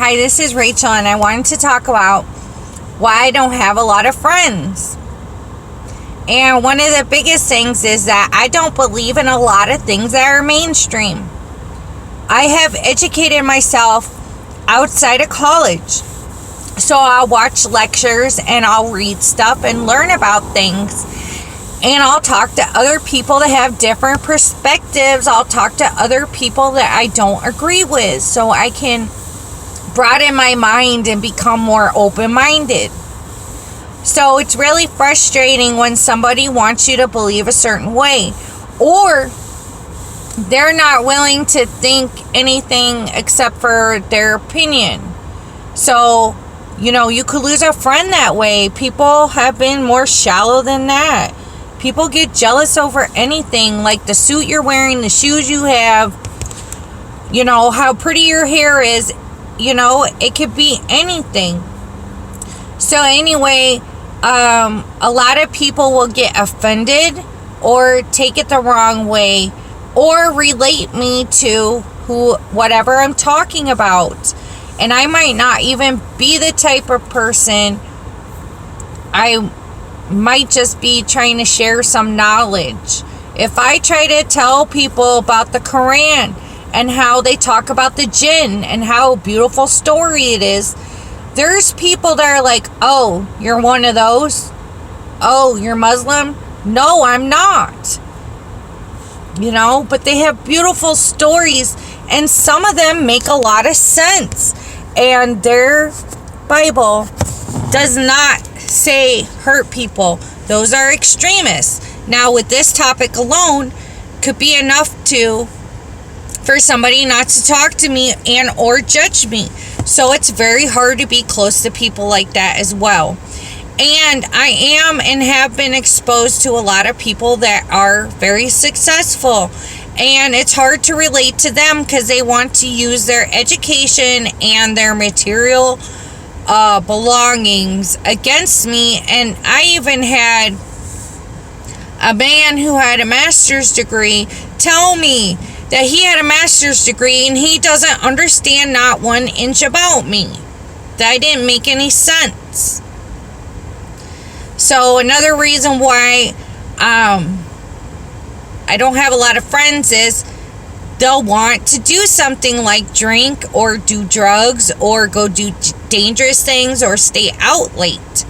Hi, this is Rachel, and I wanted to talk about why I don't have a lot of friends. And one of the biggest things is that I don't believe in a lot of things that are mainstream. I have educated myself outside of college. So I'll watch lectures and I'll read stuff and learn about things. And I'll talk to other people that have different perspectives. I'll talk to other people that I don't agree with so I can broaden my mind and become more open-minded. So it's really frustrating when somebody wants you to believe a certain way, or they're not willing to think anything except for their opinion. So, you could lose a friend that way. People have been more shallow than that. People get jealous over anything, like the suit you're wearing, the shoes you have, how pretty your hair is. It could be anything. So anyway, a lot of people will get offended or take it the wrong way or relate me to whatever I'm talking about. And I might not even be the type of person. I might just be trying to share some knowledge. If I try to tell people about the Quran and how they talk about the jinn and how beautiful story it is, there's people that are like, oh, you're one of those? Oh, you're Muslim? No, I'm not. But they have beautiful stories, and some of them make a lot of sense. And their Bible does not say hurt people. Those are extremists. Now, with this topic alone, could be enough for somebody not to talk to me and or judge me. So it's very hard to be close to people like that as well. And I am and have been exposed to a lot of people that are very successful. And it's hard to relate to them because they want to use their education and their material belongings against me. And I even had a man who had a master's degree tell me that he had a master's degree and he doesn't understand not 1 inch about me. That didn't make any sense. So another reason why I don't have a lot of friends is they'll want to do something like drink or do drugs or go do dangerous things or stay out late.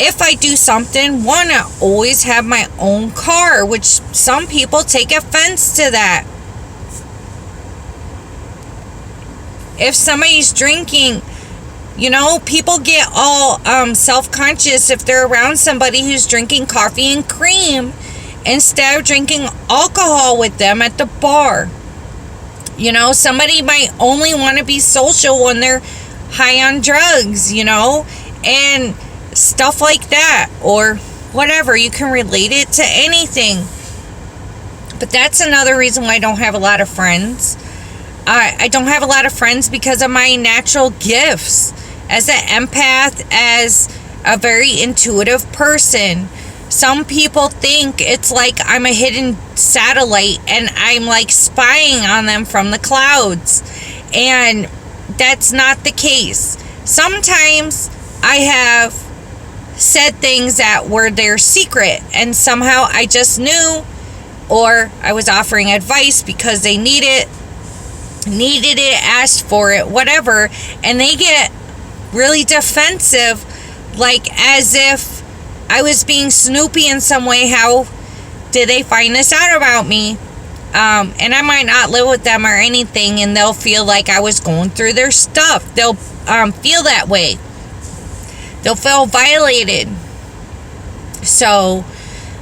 If I do something, I always have my own car, which some people take offense to that. If somebody's drinking, people get all self-conscious if they're around somebody who's drinking coffee and cream instead of drinking alcohol with them at the bar. Somebody might only want to be social when they're high on drugs, and stuff like that, or whatever. You can relate it to anything. But that's another reason why I don't have a lot of friends. I don't have a lot of friends because of my natural gifts as an empath, as a very intuitive person. Some people think it's like I'm a hidden satellite and I'm like spying on them from the clouds, and that's not the case. Sometimes I have said things that were their secret and somehow I just knew, or I was offering advice because they needed it, asked for it, whatever, and they get really defensive, like as if I was being snoopy in some way. How did they find this out about me? And I might not live with them or anything, and they'll feel like I was going through their stuff. They'll feel that way. They'll feel violated. So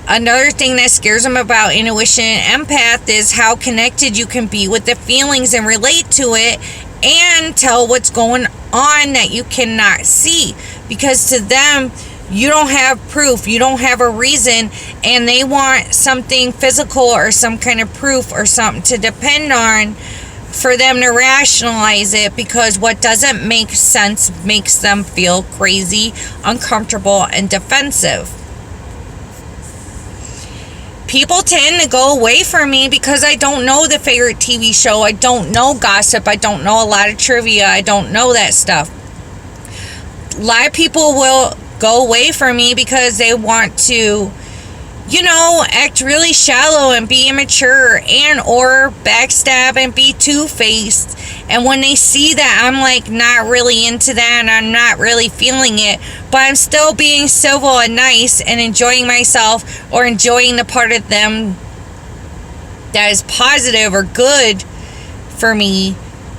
another thing that scares them about intuition and empath is how connected you can be with the feelings and relate to it and tell what's going on that you cannot see. Because to them, you don't have proof, you don't have a reason, and they want something physical or some kind of proof or something to depend on for them to rationalize it, because what doesn't make sense makes them feel crazy, uncomfortable, and defensive. people tend to go away from me because I don't know the favorite TV show. I don't know gossip. I don't know a lot of trivia. I don't know that stuff. A lot of people will go away from me because they want to, act really shallow and be immature and or backstab and be two-faced. And when they see that, I'm like not really into that and I'm not really feeling it, but I'm still being civil and nice and enjoying myself or enjoying the part of them that is positive or good for me,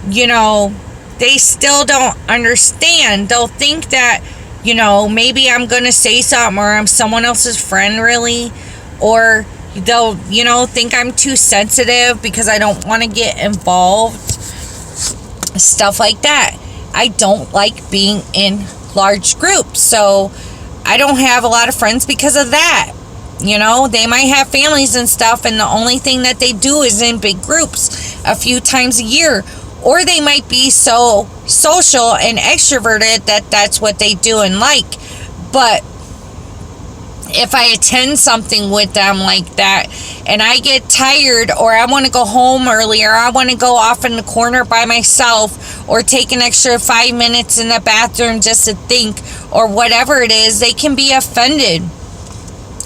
they still don't understand. They'll think that, maybe I'm going to say something or I'm someone else's friend really, or they'll, think I'm too sensitive because I don't want to get involved. Stuff like that. I don't like being in large groups, so I don't have a lot of friends because of that. They might have families and stuff, and the only thing that they do is in big groups a few times a year. Or they might be so social and extroverted that that's what they do and like. But if I attend something with them like that and I get tired or I want to go home early or I want to go off in the corner by myself or take an extra 5 minutes in the bathroom just to think or whatever it is, they can be offended.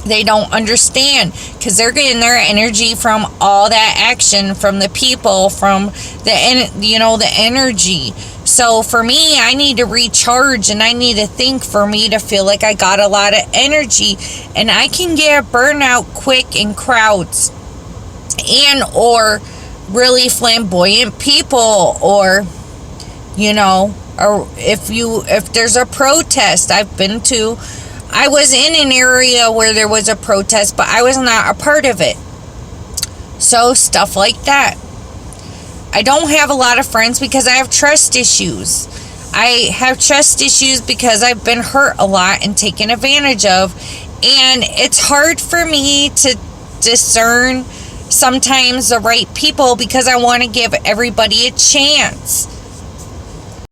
They don't understand because they're getting their energy from all that action, from the people, from the energy. So for me, I need to recharge and I need to think for me to feel like I got a lot of energy, and I can get burnout quick in crowds and or really flamboyant people, or or if there's a protest. I was in an area where there was a protest, but I was not a part of it. So stuff like that. I don't have a lot of friends because I have trust issues. I have trust issues because I've been hurt a lot and taken advantage of. And it's hard for me to discern sometimes the right people because I want to give everybody a chance.